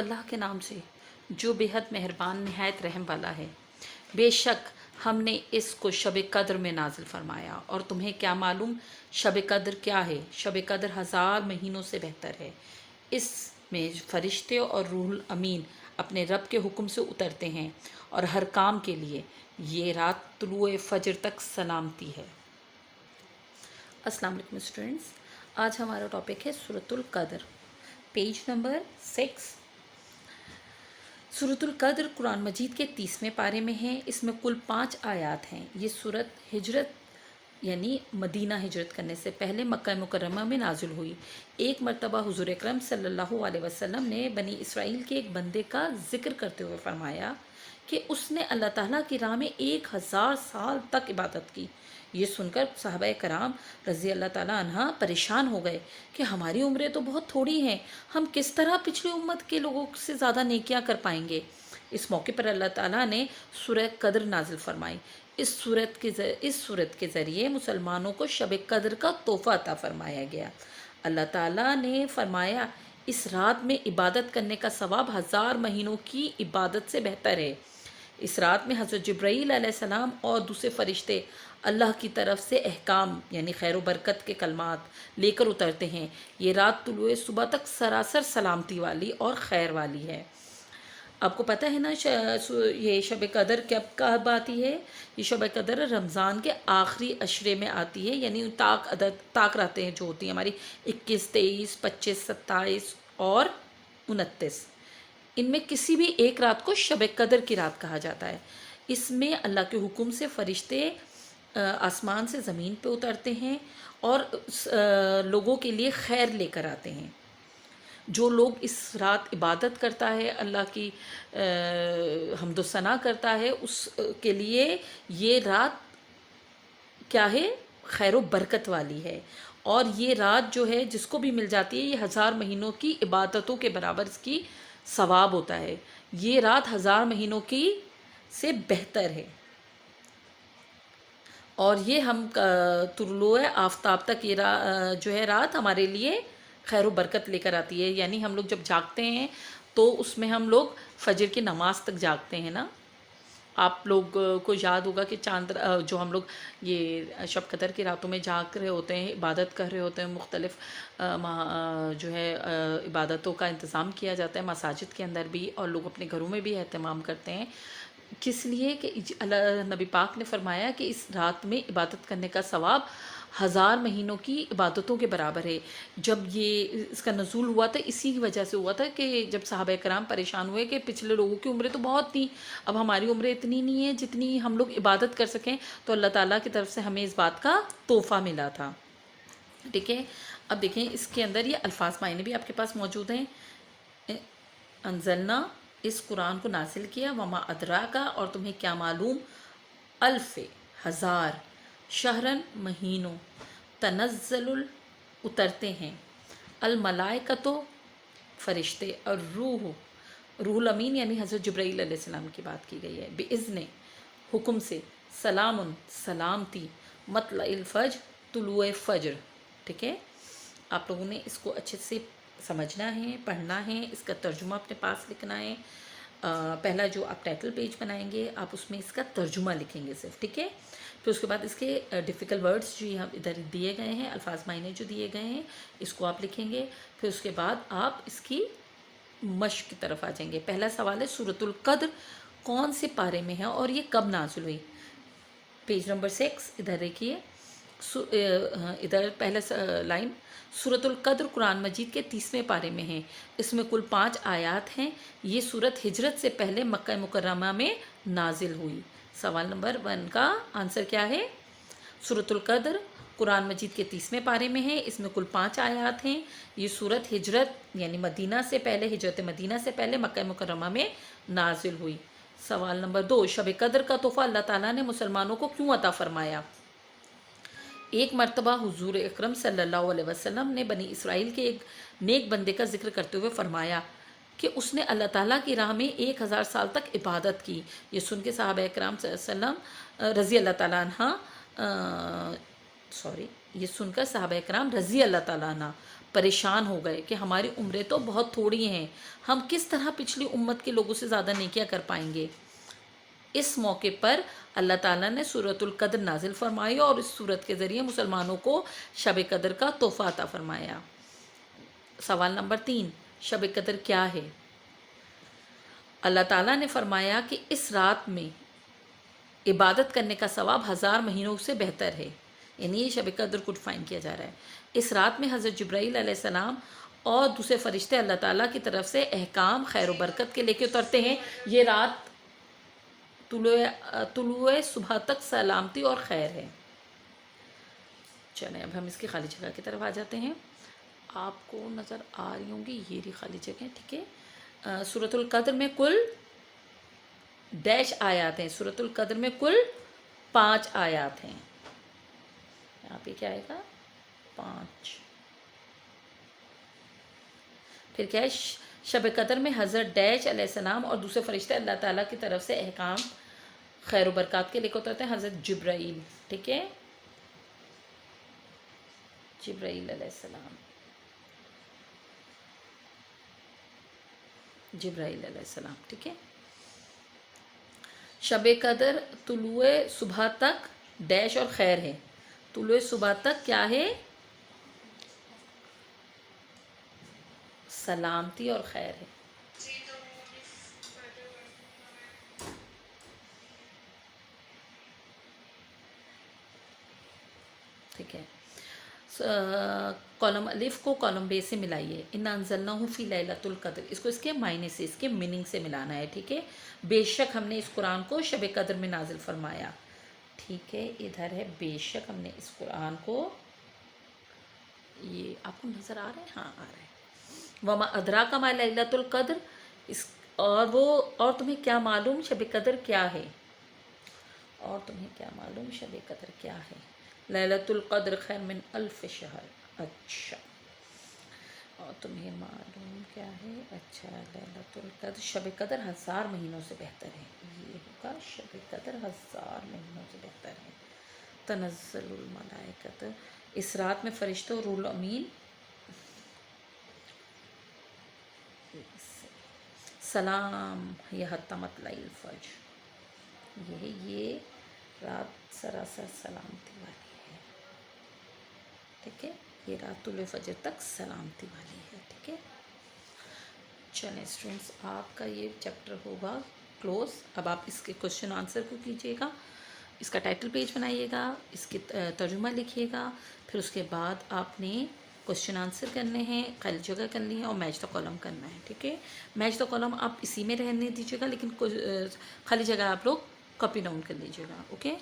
अल्लाह के नाम से जो बेहद मेहरबान नहायत रहम वाला है। बेशक हमने इसको शब कद्र में नाजिल फरमाया। और तुम्हें क्या मालूम शब कद्र क्या है? शब कद्र 1000 महीनों से बेहतर है। इसमें फरिश्ते और रूहुल अमीन अपने रब के हुक्म से उतरते हैं और हर काम के लिए ये रात तुलुए फजर तक सलामती है। अस्सलाम वालेकुम स्टूडेंट्स, आज हमारा टॉपिक है सूरतुल कद्र, पेज नंबर 6। सूरतुल कद्र कुरान मजीद के 30वें पारे में है। इसमें कुल 5 आयात हैं। ये सूरत हिजरत यानी मदीना हिजरत करने से पहले मक्का मुकर्रमा में नाजुल हुई। एक मरतबा हुजूर अकरम सल्लल्लाहु अलैहि वसल्लम ने बनी इसराइल के एक बंदे का जिक्र करते हुए फरमाया कि उसने अल्लाह ताला की राह में 1000 साल तक इबादत की। ये सुनकर सहाबा कराम रज़ी अल्लाह ताला अन्हा परेशान हो गए कि हमारी उम्रें तो बहुत थोड़ी हैं, हम किस तरह पिछली उम्मत के लोगों से ज़्यादा नेकियां कर पाएंगे। इस मौके पर अल्लाह ताला ने सूरह कद्र नाजिल फरमाई। इस सूरत के ज़रिए मुसलमानों को शब कद्र का तोहफ़ा अता फरमाया गया। अल्लाह ताला ने फरमाया, इस रात में इबादत करने का सवाब 1000 महीनों की इबादत से बेहतर है। इस रात में हज़रत जिब्राईल अलैहिस्सलाम और दूसरे फरिश्ते अल्लाह की तरफ से अहकाम यानी खैर बरकत के कलमात लेकर उतरते हैं। ये रात तुलुए सुबह तक सरासर सलामती वाली और खैर वाली है। आपको पता है ना ये शब कद्र कब आती है? ये शब कद्र रमज़ान के आखिरी अशरे में आती है, यानी ताक रातें जो होती हैं हमारी 21, 23, 25, 27 और 29, इनमें किसी भी एक रात को शब कद्र की रात कहा जाता है। इसमें अल्लाह के हुक्म से फरिश्ते आसमान से ज़मीन पे उतरते हैं और लोगों के लिए खैर लेकर आते हैं। जो लोग इस रात इबादत करता है, अल्लाह की हम्दो सना करता है, उसके लिए ये रात क्या है? खैर बरकत वाली है। और ये रात जो है जिसको भी मिल जाती है, ये 1000 महीनों की इबादतों के बराबर इसकी सवाब होता है। ये रात 1000 महीनों की से बेहतर है। और ये हम तुलुए आफ्ताब तक ये जो है रात हमारे लिए खैर बरकत लेकर आती है। यानी हम लोग जब जागते हैं तो उसमें हम लोग फजर की नमाज तक जागते हैं ना। आप लोग को याद होगा कि चांद जो हम लोग ये शब कद्र की रातों में जाग रहे होते हैं, इबादत कर रहे होते हैं, मुख्तलिफ जो है इबादतों का इंतज़ाम किया जाता है मसाजिद के अंदर भी, और लोग अपने घरों में भी एहतमाम करते हैं। किस लिए कि नबी पाक ने फरमाया कि इस रात में इबादत करने का सवाब 1000 महीनों की इबादतों के बराबर है। जब ये इसका नज़ूल हुआ था इसी की वजह से हुआ था कि जब सहाबा कराम परेशान हुए कि पिछले लोगों की उम्रें तो बहुत थी, अब हमारी उम्रें इतनी नहीं है जितनी हम लोग इबादत कर सकें। तो अल्लाह ताला की तरफ से हमें इस बात का तोहफ़ा मिला था। ठीक है, अब देखें इसके अंदर ये अल्फाज मायने भी आपके पास मौजूद हैं। अंजलना, इस कुरान को नासिल किया, वमा अदरा का, और तुम्हें क्या मालूम, अल्फ़े 1000, शहरन महीनों, तनज़्ज़लुल उतरते हैं, अल मलाइकतो फरिश्ते, और रूहुल अमीन यानी हज़रत जिब्राईल अलैहिस्सलाम की बात की गई है, बिइज़्ने हुक्म से, सलामुन सलामती, मतलइल फज्र तुलुए फज्र। ठीक है, आप लोगों ने इसको अच्छे से समझना है, पढ़ना है, इसका तर्जुमा अपने पास लिखना है। पहला जो आप टाइटल पेज बनाएंगे आप उसमें इसका तर्जुमा लिखेंगे सिर्फ। ठीक है, फिर उसके बाद इसके डिफ़िकल्ट वर्ड्स जो यहाँ इधर दिए गए हैं, अल्फाज मायने जो दिए गए हैं, इसको आप लिखेंगे। फिर उसके बाद आप इसकी मश्क की तरफ आ जाएंगे। पहला सवाल है सूरतुल कद्र कौन से पारे में है और ये कब नाज़िल हुई? पेज नंबर 6 इधर देखिए, इधर पहला लाइन, सूरतुल कद्र कुरान मजीद के 30वें पारे में है। इसमें कुल 5 आयात हैं। ये सूरत हिजरत से पहले मक्का मुकर्रमा में नाजिल हुई। सवाल नंबर 1 का आंसर क्या है? सूरतुल कद्र कुरान मजीद के 30वें पारे में है। इसमें कुल 5 आयात हैं। ये सूरत हिजरत यानी मदीना से पहले, हिजरत मदीना से पहले मक्का मुकर्रमा में नाजिल हुई। सवाल नंबर 2, शब कद्र का तोहफ़ा अल्लाह ताला ने मुसलमानों को क्यों अता फरमाया? एक मरतबा हुजूर अकरम सल्लल्लाहु अलैहि वसल्लम ने बनी इसराइल के एक नेक बंदे का जिक्र करते हुए फरमाया कि उसने अल्लाह ताला की राह में 1000 साल तक इबादत की। ये सुन के सहाबा कराम सल्लम रज़ी अल्लाह ताला अन्हा یہ سن کر صحابہ کرام رضی اللہ تعالیٰ عنہ پریشان ہو گئے کہ ہماری عمریں تو بہت تھوڑی ہیں، ہم کس طرح پچھلی امت کے لوگوں سے زیادہ نیکیاں کر پائیں گے۔ اس موقع پر اللہ تعالیٰ نے سورۃ القدر نازل فرمائی اور اس سورت کے ذریعے مسلمانوں کو شب قدر کا تحفہ عطا فرمایا۔ سوال نمبر 3، شب قدر کیا ہے؟ اللہ تعالیٰ نے فرمایا کہ اس رات میں عبادت کرنے کا ثواب 1000 مہینوں سے بہتر ہے، یعنی یہ شب قدر کو ڈیفائن کیا جا رہا ہے۔ اس رات میں حضرت جبرائیل علیہ السلام اور دوسرے فرشتے اللہ تعالیٰ کی طرف سے احکام خیر و برکت کے لے کے اترتے ہیں۔ یہ رات طلوع صبح تک سلامتی اور خیر ہے۔ چلیں اب ہم اس کی خالی جگہ کی طرف آ جاتے ہیں۔ آپ کو نظر آ رہی ہوں گی یہ رہی خالی جگہ، ٹھیک ہے۔ سورۃ القدر میں کل ڈیش آیات ہیں، سورۃ القدر میں کل 5 آیات ہیں۔ یہاں پہ کیا آئے گا؟ 5۔ پھر کیا ہے؟ شب قدر میں حضرت ڈیش علیہ السلام اور دوسرے فرشتے اللہ تعالیٰ کی طرف سے احکام خیر و برکات کے لے کے اترتے ہیں، حضرت جبرائیل، ٹھیک ہے، جبرائیل علیہ السلام، جبرائیل علیہ السلام، ٹھیک ہے۔ شب قدر طلوع صبح تک ڈیش اور خیر ہے۔ طلوع صبح تک کیا ہے؟ سلامتی اور خیر ہے۔ ٹھیک ہے، کالم الف کو کالم بے سے ملائیے، انا انزلناہ فی لیلۃ القدر، اس کو اس کے معنی سے، اس کے میننگ سے ملانا ہے، ٹھیک ہے۔ بے شک ہم نے اس قرآن کو شب قدر میں نازل فرمایا، ٹھیک ہے، ادھر ہے بے شک ہم نے اس قرآن کو، یہ آپ کو نظر آ رہا ہے؟ ہاں آ رہا ہے۔ وما ادراک ما لیلۃ القدر، اس اور تمہیں کیا معلوم شب قدر کیا ہے؟ اور تمہیں کیا معلوم شب قدر کیا ہے؟ لیلۃ القدر خیر من الف شہر، اچھا، اور تمہیں معلوم کیا ہے؟ اچھا، لیلۃ القدر شب قدر 1000 مہینوں سے بہتر ہے، یہ ہوگا شب قدر 1000 مہینوں سے بہتر ہے۔ تنزل الملائکۃ، اس رات میں فرشتوں روح الامین، سلام یہ حتی مطلع الفجر، یہ رات سراسر سلامتی والی ہے، ٹھیک ہے، یہ رات طلوع فجر تک سلامتی والی ہے، ٹھیک ہے۔ چلیں اسٹوڈنٹس، آپ کا یہ چیپٹر ہوگا کلوز۔ اب آپ اس کے کوشچن آنسر کو کیجیے گا، اس کا ٹائٹل پیج بنائیے گا، اس کی ترجمہ لکھیے گا، پھر اس کے بعد آپ نے کوشچن آنسر کرنے ہیں، خالی جگہ کرنی ہے اور میچ دا کالم کرنا ہے، ٹھیک ہے۔ میچ دا کالم آپ اسی میں رہنے دیجیے گا، لیکن خالی جگہ آپ لوگ کاپی ڈاؤن کر لیجیے گا، اوکے۔